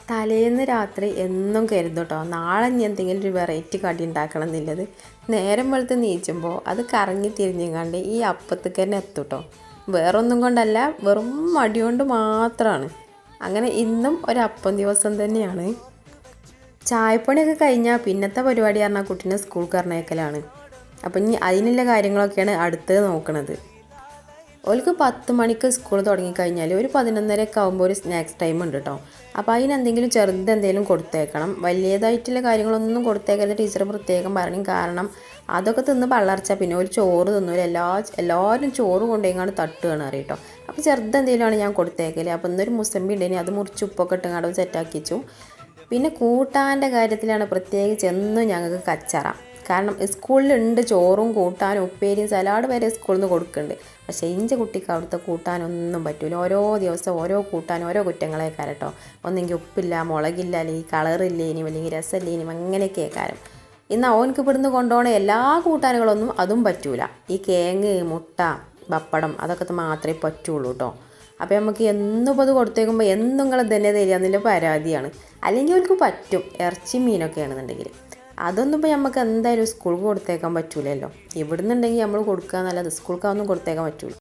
തലേന്ന് രാത്രി എന്നും കരുതും കേട്ടോ, നാളെ ഇനി എന്തെങ്കിലും ഒരു വെറൈറ്റി കടി ഉണ്ടാക്കണം എന്നുള്ളത്. നേരം വെളുത്ത് നീച്ചുമ്പോൾ അത് കറങ്ങി തിരിഞ്ഞുകൊണ്ട് ഈ അപ്പത്തേക്ക് തന്നെ എത്തും കേട്ടോ. വേറൊന്നും കൊണ്ടല്ല, വെറും മടി കൊണ്ട് മാത്രമാണ്. അങ്ങനെ ഇന്നും ഒരപ്പം ദിവസം തന്നെയാണ്. ചായപ്പണിയൊക്കെ കഴിഞ്ഞാൽ പിന്നത്തെ പരിപാടി പറഞ്ഞാൽ കുട്ടീനെ സ്കൂൾ പറഞ്ഞയക്കലാണ്. അപ്പം ഇനി അതിനുള്ള കാര്യങ്ങളൊക്കെയാണ് അടുത്തത് നോക്കണത്. ഓൾക്ക് 10 മണിക്ക് സ്കൂൾ തുടങ്ങിക്കഴിഞ്ഞാൽ ഒരു 11:30 ആകുമ്പോൾ ഒരു സ്നാക്സ് ടൈം ഉണ്ട് കേട്ടോ. അപ്പോൾ അതിനെന്തെങ്കിലും ചെറുതെന്തെങ്കിലും കൊടുത്തേക്കണം. വലിയതായിട്ടുള്ള കാര്യങ്ങളൊന്നും കൊടുത്തേക്കരുത്, ടീച്ചർ പ്രത്യേകം പറയും. കാരണം അതൊക്കെ തിന്ന് പള്ളർച്ചാൽ പിന്നെ ഒരു ചോറ് തിന്നൂല. എല്ലാവരും ചോറ് കൊണ്ടുപോയിങ്ങാണ്ട് തട്ടുകയാണ് അറിയട്ടോ. അപ്പോൾ ചെറുതെന്തെങ്കിലുമാണ് ഞാൻ കൊടുത്തേക്കല്. അപ്പോൾ ഇന്നൊരു മുസമ്പി ഉണ്ടെങ്കിൽ അത് മുറിച്ച് ഉപ്പൊക്കെ ഇട്ടുങ്ങാണ്ട് സെറ്റാക്കി വെച്ചു. പിന്നെ കൂട്ടാൻ്റെ കാര്യത്തിലാണ് പ്രത്യേകിച്ച് എന്നും ഞങ്ങൾക്ക് കച്ചറ. കാരണം സ്കൂളിലുണ്ട് ചോറും കൂട്ടാനും ഉപ്പേരിയും സലാഡ് വരെ സ്കൂളിൽ നിന്ന് കൊടുക്കുന്നുണ്ട്. പക്ഷേ ഇഞ്ച് കുട്ടിക്ക് അവിടുത്തെ കൂട്ടാനൊന്നും പറ്റില്ല. ഓരോ ദിവസം ഓരോ കൂട്ടാനും ഓരോ കുറ്റങ്ങളേക്കാരം കേട്ടോ. ഒന്നെങ്കിൽ ഉപ്പില്ല, മുളകില്ല, അല്ലെങ്കിൽ കളറില്ല, ഇനിയും അല്ലെങ്കിൽ രസമില്ല, ഇനിയും അങ്ങനെയൊക്കെ കാരം. എന്നാൽ ഓനക്ക് ഇവിടുന്ന് കൊണ്ടുപോകണ എല്ലാ കൂട്ടാനുകളൊന്നും അതും പറ്റൂല. ഈ കേങ്ങ്, മുട്ട, പപ്പടം അതൊക്കെ മാത്രമേ പറ്റുള്ളൂ കേട്ടോ. അപ്പോൾ നമുക്ക് എന്നും ഇപ്പോൾ അത് കൊടുത്തേക്കുമ്പോൾ എന്നും നിങ്ങൾ തന്നെ തരിക എന്നുള്ള പരാതിയാണ്. അല്ലെങ്കിൽ അവർക്ക് പറ്റും, ഇറച്ചി മീനൊക്കെ ആണെന്നുണ്ടെങ്കിൽ. അതൊന്നും ഇപ്പോൾ നമുക്ക് എന്തായാലും സ്കൂൾക്ക് കൊടുത്തേക്കാൻ പറ്റൂലല്ലോ. ഇവിടുന്നുണ്ടെങ്കിൽ നമ്മൾ കൊടുക്കുക എന്നല്ലാതെ സ്കൂൾക്കൊന്നും കൊടുത്തേക്കാൻ പറ്റൂല.